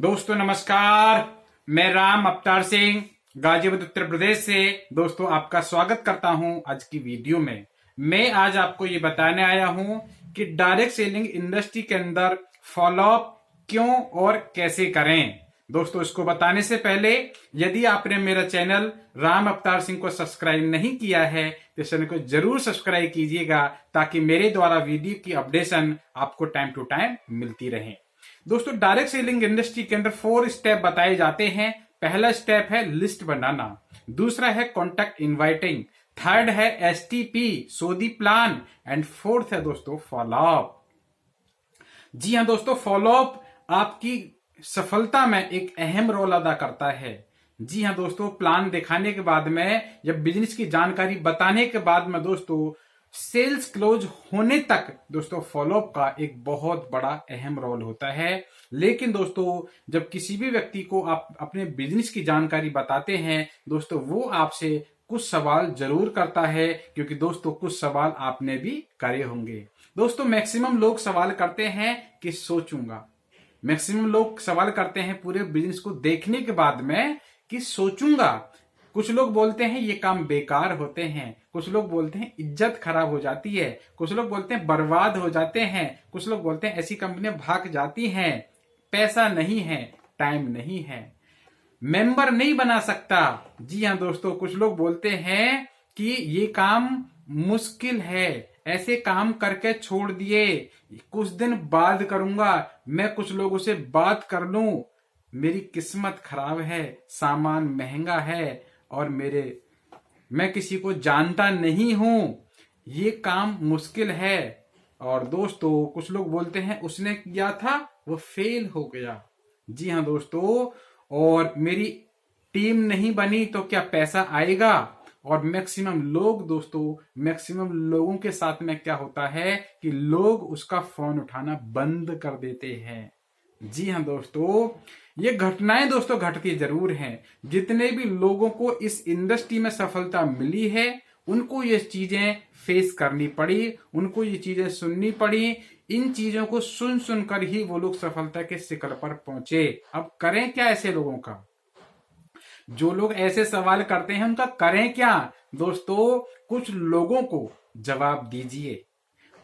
दोस्तों नमस्कार। मैं राम अवतार सिंह गाजीपुर उत्तर प्रदेश से दोस्तों आपका स्वागत करता हूं। आज की वीडियो में मैं आज आपको ये बताने आया हूं कि डायरेक्ट सेलिंग इंडस्ट्री के अंदर फॉलोअप क्यों और कैसे करें। दोस्तों इसको बताने से पहले यदि आपने मेरा चैनल राम अवतार सिंह को सब्सक्राइब नहीं किया है तो चैनल को जरूर सब्सक्राइब कीजिएगा ताकि मेरे द्वारा वीडियो की अपडेशन आपको टाइम टू टाइम मिलती रहे। दोस्तों डायरेक्ट सेलिंग इंडस्ट्री के अंदर 4 स्टेप बताए जाते हैं। पहला स्टेप है लिस्ट बनाना, दूसरा है कॉन्टैक्ट इनवाइटिंग, थर्ड है STP Sodhi plan and fourth है दोस्तों फॉलोअप। जी हां दोस्तों, फॉलोअप आपकी सफलता में एक अहम रोल अदा करता है। जी हां दोस्तों, प्लान दिखाने के बाद में या बिजनेस की जानकारी बताने के बाद में दोस्तों सेल्स क्लोज होने तक दोस्तों फॉलोअप का एक बहुत बड़ा अहम रोल होता है। लेकिन दोस्तों जब किसी भी व्यक्ति को आप अपने बिजनेस की जानकारी बताते हैं दोस्तों वो आपसे कुछ सवाल जरूर करता है, क्योंकि दोस्तों कुछ सवाल आपने भी करे होंगे। दोस्तों मैक्सिमम लोग सवाल करते हैं कि सोचूंगा, मैक्सिमम लोग सवाल करते हैं पूरे बिजनेस को देखने के बाद में कि सोचूंगा। कुछ लोग बोलते हैं ये काम बेकार होते हैं, कुछ लोग बोलते हैं इज्जत खराब हो जाती है, कुछ लोग बोलते हैं बर्बाद हो जाते हैं, कुछ लोग बोलते हैं ऐसी कंपनियां भाग जाती हैं, पैसा नहीं है, टाइम नहीं है, मेंबर नहीं बना सकता। जी हां दोस्तों, कुछ लोग बोलते हैं कि ये काम मुश्किल है, ऐसे काम करके छोड़ दिए, कुछ दिन बाद करूंगा, मैं कुछ लोगों से बात कर लूं, मेरी किस्मत खराब है, सामान महंगा है और मैं किसी को जानता नहीं हूं, ये काम मुश्किल है। और दोस्तों कुछ लोग बोलते हैं उसने किया था वो फेल हो गया। जी हां दोस्तों, और मेरी टीम नहीं बनी तो क्या पैसा आएगा। और मैक्सिमम लोगों के साथ में क्या होता है कि लोग उसका फोन उठाना बंद कर देते हैं। जी हां दोस्तों, ये घटनाएं दोस्तों घटती जरूर हैं। जितने भी लोगों को इस इंडस्ट्री में सफलता मिली है उनको ये चीजें फेस करनी पड़ी, उनको ये चीजें सुननी पड़ी। इन चीजों को सुन सुनकर ही वो लोग सफलता के शिखर पर पहुंचे। अब करें क्या ऐसे लोगों का? जो लोग ऐसे सवाल करते हैं उनका करें क्या? दोस्तों कुछ लोगों को जवाब दीजिए,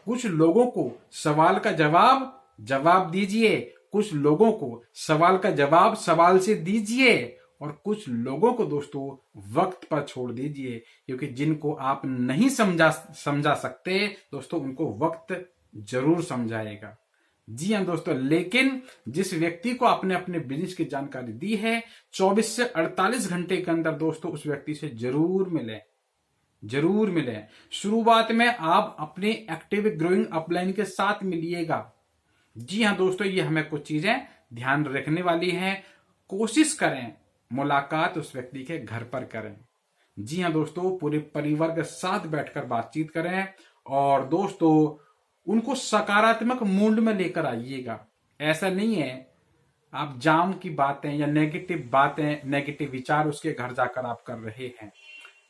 कुछ लोगों को सवाल का जवाब दीजिए, कुछ लोगों को सवाल का जवाब सवाल से दीजिए और कुछ लोगों को दोस्तों वक्त पर छोड़ दीजिए, क्योंकि जिनको आप नहीं समझा सकते दोस्तों उनको वक्त जरूर समझाएगा। जी हां दोस्तों, लेकिन जिस व्यक्ति को आपने अपने बिजनेस की जानकारी दी है 24 से 48 घंटे के अंदर दोस्तों उस व्यक्ति से जरूर मिले। शुरुआत में आप अपने एक्टिव ग्रोइंग अपलाइन के साथ मिलिएगा। जी हां दोस्तों, ये हमें कुछ चीजें ध्यान रखने वाली हैं। कोशिश करें मुलाकात उस व्यक्ति के घर पर करें। जी हां दोस्तों, पूरे परिवार के साथ बैठकर बातचीत करें और दोस्तों उनको सकारात्मक मूड में लेकर आइएगा। ऐसा नहीं है आप जाम की बातें या नेगेटिव विचार उसके घर जाकर आप कर रहे हैं।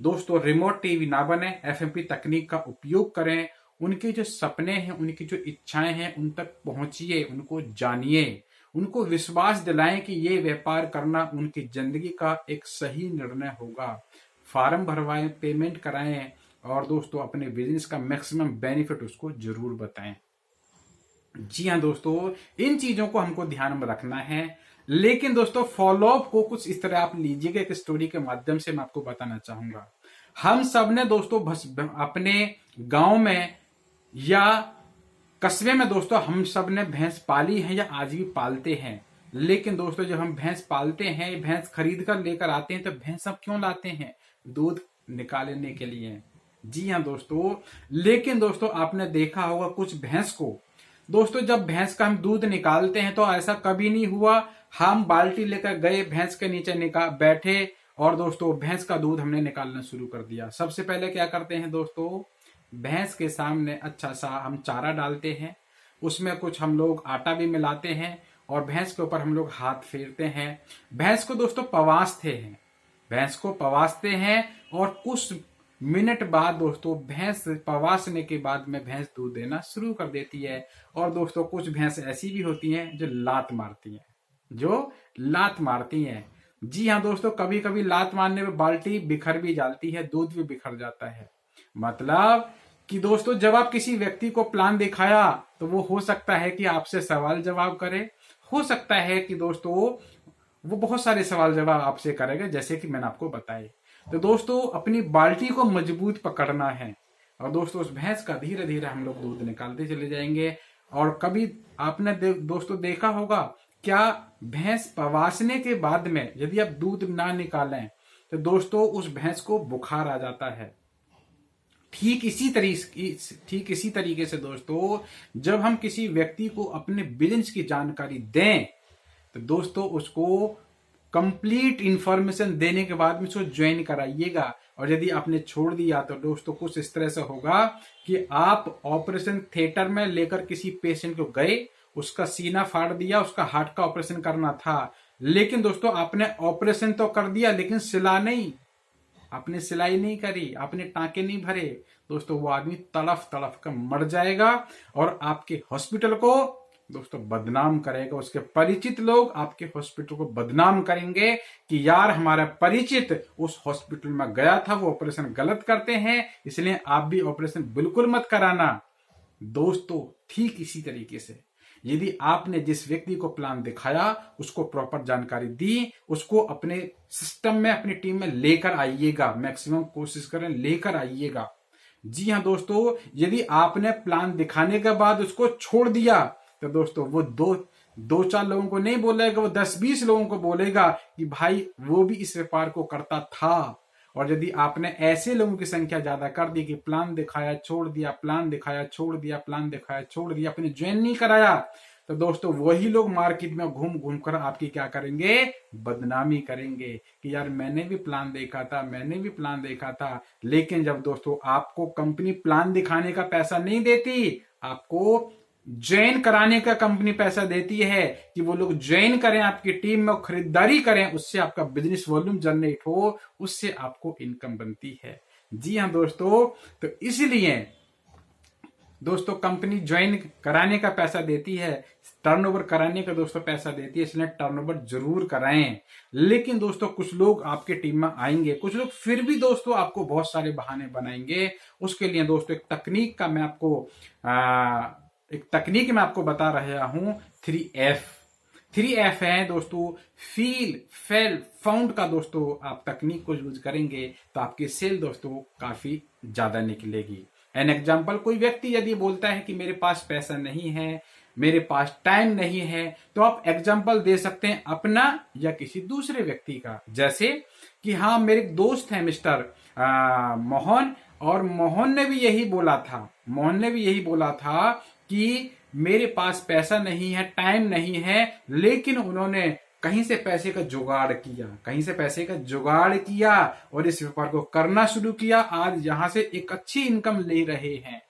दोस्तों रिमोट टीवी ना बने, एफएमपी तकनीक का उपयोग करें। उनके जो सपने हैं, उनकी जो इच्छाएं हैं उन तक पहुंचिए, उनको जानिए, उनको विश्वास दिलाएं कि ये व्यापार करना उनकी जिंदगी का एक सही निर्णय होगा। फॉर्म भरवाएं, पेमेंट कराएं और दोस्तों अपने बिजनेस का मैक्सिमम बेनिफिट उसको जरूर बताएं। जी हां दोस्तों, इन चीजों को हमको ध्यान में रखना है। लेकिन दोस्तों फॉलोअप को कुछ इस तरह आप लीजिएगा। एक स्टोरी के माध्यम से मैं आपको बताना चाहूंगा। हम सब ने दोस्तों अपने गांव में या कस्बे में दोस्तों हम सब ने भैंस पाली है या आज भी पालते हैं। लेकिन दोस्तों जब हम भैंस पालते हैं, भैंस खरीद कर लेकर आते हैं तो भैंस हम क्यों लाते हैं? दूध निकालने के लिए। जी हां दोस्तों, लेकिन दोस्तों आपने देखा होगा कुछ भैंस को दोस्तों जब भैंस का हम दूध निकालते हैं तो ऐसा कभी नहीं हुआ हम बाल्टी लेकर गए, भैंस के नीचे बैठे और दोस्तों भैंस का दूध हमने निकालना शुरू कर दिया। सबसे पहले क्या करते हैं दोस्तों, भैंस के सामने अच्छा सा हम चारा डालते हैं, उसमें कुछ हम लोग आटा भी मिलाते हैं और भैंस के ऊपर हम लोग हाथ फेरते हैं। भैंस को दोस्तों पवासते हैं और कुछ मिनट बाद दोस्तों भैंस पवासने के बाद में भैंस दूध देना शुरू कर देती है। और दोस्तों कुछ भैंस ऐसी भी होती हैं जो लात मारती हैं। जो लात मारती हैं। जी हाँ दोस्तों, कभी कभी लात मारने में बाल्टी बिखर भी जाती है, दूध भी बिखर जाता है। मतलब कि दोस्तों जब आप किसी व्यक्ति को प्लान दिखाया तो वो हो सकता है कि आपसे सवाल जवाब करे, हो सकता है कि दोस्तों वो बहुत सारे सवाल जवाब आपसे करेगा जैसे कि मैंने आपको बताए। तो दोस्तों अपनी बाल्टी को मजबूत पकड़ना है और दोस्तों उस भैंस का धीरे धीरे हम लोग दूध निकालते चले जाएंगे। और कभी आपने दोस्तों देखा होगा क्या, भैंस पवासने के बाद में यदि आप दूध ना निकालें तो दोस्तों उस भैंस को बुखार आ जाता है। ठीक इसी तरीके से दोस्तों जब हम किसी व्यक्ति को अपने बिजनेस की जानकारी दें तो दोस्तों उसको कंप्लीट इंफॉर्मेशन देने के बाद में उसको ज्वाइन कराइएगा। और यदि आपने छोड़ दिया तो दोस्तों कुछ इस तरह से होगा कि आप ऑपरेशन थिएटर में लेकर किसी पेशेंट को गए, उसका सीना फाड़ दिया, उसका हार्ट का ऑपरेशन करना था, लेकिन दोस्तों आपने ऑपरेशन तो कर दिया लेकिन सिला नहीं, आपने सिलाई नहीं करी, आपने टांके नहीं भरे, दोस्तों वो आदमी तड़फ तड़फ कर मर जाएगा और आपके हॉस्पिटल को दोस्तों बदनाम करेगा। उसके परिचित लोग आपके हॉस्पिटल को बदनाम करेंगे कि यार हमारा परिचित उस हॉस्पिटल में गया था, वो ऑपरेशन गलत करते हैं, इसलिए आप भी ऑपरेशन बिल्कुल मत कराना। दोस्तों ठीक इसी तरीके से यदि आपने जिस व्यक्ति को प्लान दिखाया, उसको प्रॉपर जानकारी दी, उसको अपने सिस्टम में अपनी टीम में लेकर आइएगा, मैक्सिमम कोशिश करें लेकर आइएगा। जी हाँ दोस्तों, यदि आपने प्लान दिखाने के बाद उसको छोड़ दिया तो दोस्तों वो दो चार लोगों को नहीं बोलेगा, वो 10-20 लोगों को बोलेगा कि भाई वो भी इस व्यापार को करता था। और यदि आपने ऐसे लोगों की संख्या ज्यादा कर दी कि प्लान दिखाया छोड़ दिया, प्लान दिखाया छोड़ दिया, प्लान दिखाया छोड़ दिया, अपने ज्वाइन नहीं कराया, तो दोस्तों वही लोग मार्केट में घूम घूम कर आपकी क्या करेंगे, बदनामी करेंगे कि यार मैंने भी प्लान देखा था, मैंने भी प्लान देखा था। लेकिन जब दोस्तों आपको कंपनी प्लान दिखाने का पैसा नहीं देती, आपको ज्वाइन कराने का कंपनी पैसा देती है कि वो लोग ज्वाइन करें आपकी टीम में, खरीदारी करें, उससे आपका बिजनेस वॉल्यूम जनरेट हो, उससे आपको इनकम बनती है। जी हाँ दोस्तों, तो इसलिए दोस्तों कंपनी ज्वाइन कराने का पैसा देती है, टर्नओवर कराने का दोस्तों पैसा देती है, इसलिए टर्नओवर जरूर कराएं। लेकिन दोस्तों कुछ लोग आपके टीम में आएंगे, कुछ लोग फिर भी दोस्तों आपको बहुत सारे बहाने बनाएंगे। उसके लिए दोस्तों एक तकनीक मैं आपको बता रहा हूं, 3F है दोस्तों, फील फेल फाउंड का दोस्तों आप तकनीक को यूज करेंगे तो आपकी सेल दोस्तों काफी ज्यादा निकलेगी। एन एग्जाम्पल, कोई व्यक्ति यदि बोलता है कि मेरे पास पैसा नहीं है, मेरे पास टाइम नहीं है, तो आप एग्जाम्पल दे सकते हैं अपना या किसी दूसरे व्यक्ति का। जैसे कि हाँ मेरे दोस्त है मिस्टर मोहन, और मोहन ने भी यही बोला था कि मेरे पास पैसा नहीं है, टाइम नहीं है, लेकिन उन्होंने कहीं से पैसे का जुगाड़ किया और इस व्यापार को करना शुरू किया, आज यहां से एक अच्छी इनकम ले रहे हैं।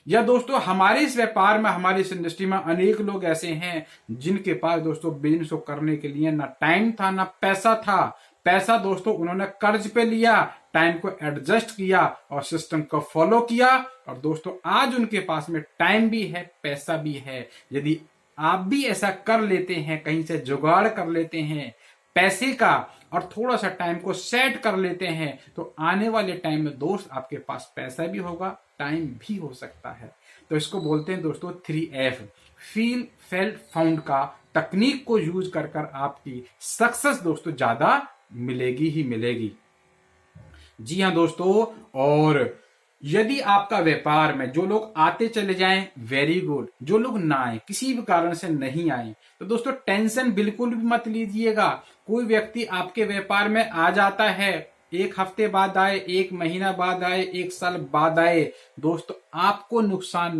या दोस्तों हमारे इस व्यापार में, हमारी इस इंडस्ट्री में अनेक लोग ऐसे हैं जिनके पास दोस्तों बिजनेस को करने के लिए ना टाइम था ना पैसा था। पैसा दोस्तों उन्होंने कर्ज पे लिया, टाइम को एडजस्ट किया और सिस्टम को फॉलो किया, और दोस्तों आज उनके पास में टाइम भी है, पैसा भी है। यदि आप भी ऐसा कर लेते हैं, कहीं से जुगाड़ कर लेते हैं पैसे का और थोड़ा सा टाइम को सेट कर लेते हैं, तो आने वाले टाइम में दोस्त आपके पास पैसा भी होगा, टाइम भी हो सकता है। तो इसको बोलते हैं दोस्तों 3F, फील फेल फाउंड का तकनीक को यूज कर आपकी सक्सेस दोस्तों ज्यादा मिलेगी ही मिलेगी। जी हाँ दोस्तों, और यदि आपका व्यापार में जो लोग आते चले जाएं वेरी गुड, जो लोग ना आए, किसी भी कारण से नहीं आए, तो दोस्तों टेंशन बिल्कुल भी मत लीजिएगा। कोई व्यक्ति आपके व्यापार में आ जाता है, 1 हफ्ते बाद आए, 1 महीना बाद आए, 1 साल बाद आए, दोस्तों आपको नुकसान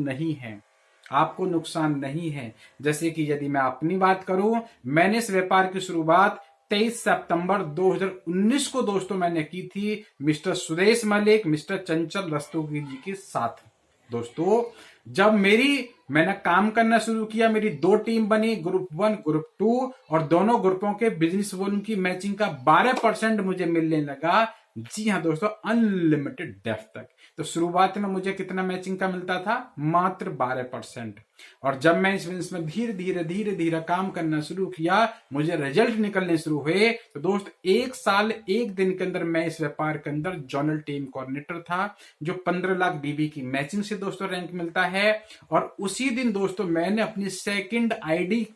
नहीं है। जैसे कि यदि मैं अपनी बात करूं, मैंने इस व्यापार की शुरुआत 23 सितंबर 2019 को दोस्तों मैंने की थी मिस्टर सुरेश मलिक, मिस्टर चंचल रस्तोगी जी के साथ। दोस्तों जब मैंने काम करना शुरू किया, मेरी 2 टीम बनी, ग्रुप 1 ग्रुप 2, और दोनों ग्रुपों के बिजनेस वॉल्यूम की मैचिंग का 12% मुझे मिलने लगा। जी हाँ दोस्तों, अनलिमिटेड डेप्थ तक। तो शुरुआत में मुझे कितना मैचिंग का मिलता था, मात्र 12%। और जब मैं इस बिजनेस में धीरे धीरे काम करना शुरू किया, मुझे रिजल्ट निकलने शुरू हुए। तो दोस्त 1 साल 1 दिन के अंदर मैं इस व्यापार के अंदर जोनल टीम कोऑर्डिनेटर था, जो 15 लाख डीबी की मैचिंग से दोस्तों रैंक मिलता है। और उसी दिन दोस्तों मैंने अपनी सेकंड आईडी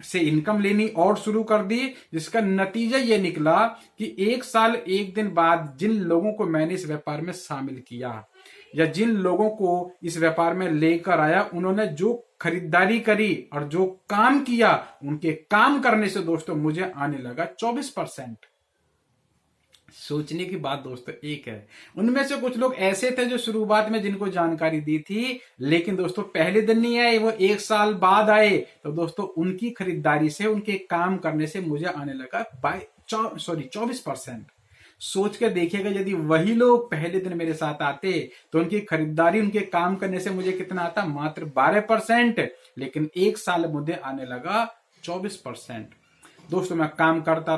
से इनकम लेनी और शुरू कर दी, जिसका नतीजा यह निकला कि 1 साल 1 दिन बाद जिन लोगों को मैंने इस व्यापार में शामिल किया या जिन लोगों को इस व्यापार में लेकर आया, उन्होंने जो खरीदारी करी और जो काम किया, उनके काम करने से दोस्तों मुझे आने लगा 24%। सोचने की बात दोस्तों एक है, उनमें से कुछ लोग ऐसे थे जो शुरुआत में जिनको जानकारी दी थी, लेकिन दोस्तों पहले दिन नहीं आए, वो 1 साल बाद आए। तो दोस्तों उनकी खरीदारी से, उनके काम करने से मुझे आने लगा 24%। सोच कर देखिएगा, यदि वही लोग पहले दिन मेरे साथ आते तो उनकी खरीदारी, उनके काम करने से मुझे कितना आता, मात्र 12%, लेकिन 1 साल मुझे आने लगा 24%। दोस्तों मैं काम करता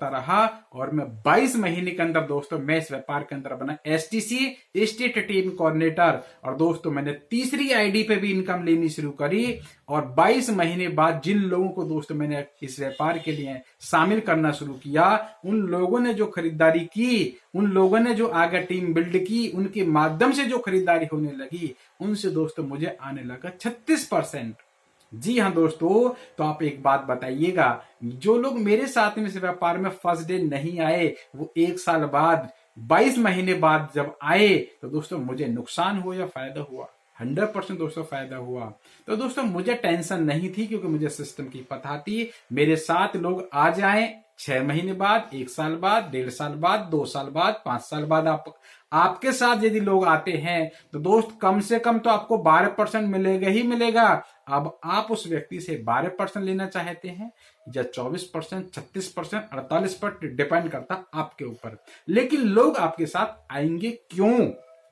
रहा और मैं 22 महीने के अंदर दोस्तों मैं इस व्यापार के अंदर बना एसटीसी स्टेट टीम कोऑर्डिनेटर। और दोस्तों मैंने तीसरी आईडी पे भी इनकम लेनी शुरू करी। और 22 महीने बाद जिन लोगों को दोस्तों मैंने इस व्यापार के लिए शामिल करना शुरू किया, उन लोगों ने जो खरीदारी की, उन लोगों ने जो आगे टीम बिल्ड की, उनके माध्यम से जो खरीदारी होने लगी, उनसे दोस्तों मुझे आने लगा 36%। जी हाँ दोस्तों, तो आप एक बात बताइएगा, जो लोग मेरे साथ में इस व्यापार में फर्स्ट डे नहीं आए, वो 1 साल बाद 22 महीने बाद जब आए, तो दोस्तों मुझे नुकसान हुआ या फायदा हुआ? 100% दोस्तों फायदा हुआ। तो दोस्तों मुझे टेंशन नहीं थी, क्योंकि मुझे सिस्टम की पता थी। मेरे साथ लोग आ जाएं 6 महीने बाद, 1 साल बाद, 1.5 साल बाद, 2 साल बाद, 5 साल बाद, आपके साथ यदि लोग आते हैं तो दोस्त कम से कम तो आपको 12% मिलेगा ही मिलेगा। अब आप उस व्यक्ति से 12% लेना चाहते हैं या 24%, 36%, 48%, डिपेंड करता आपके ऊपर। लेकिन लोग आपके साथ आएंगे क्यों,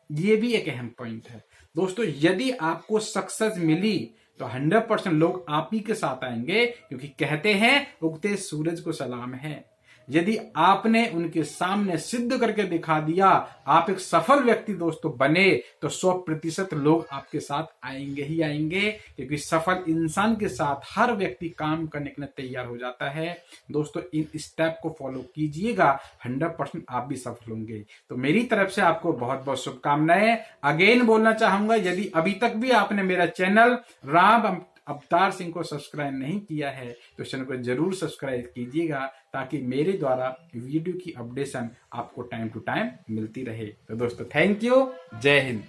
ये भी एक अहम पॉइंट है दोस्तों। यदि आपको सक्सेस मिली तो 100% लोग आप ही के साथ आएंगे, क्योंकि कहते हैं उगते सूरज को सलाम है। यदि आपने उनके सामने सिद्ध करके दिखा दिया, आप एक सफल व्यक्ति दोस्तों बने, तो 100% लोग आपके साथ आएंगे ही आएंगे, क्योंकि सफल इंसान के साथ हर व्यक्ति काम करने के लिए तैयार हो जाता है। दोस्तों इन स्टेप को फॉलो कीजिएगा, 100% आप भी सफल होंगे। तो मेरी तरफ से आपको बहुत बहुत शुभकामनाएं। अगेन बोलना चाहूंगा, यदि अभी तक भी आपने मेरा चैनल राम अवतार सिंह को सब्सक्राइब नहीं किया है, तो चैनल को जरूर सब्सक्राइब कीजिएगा, ताकि मेरे द्वारा वीडियो की अपडेशन आपको टाइम टू टाइम मिलती रहे। तो दोस्तों थैंक यू, जय हिंद।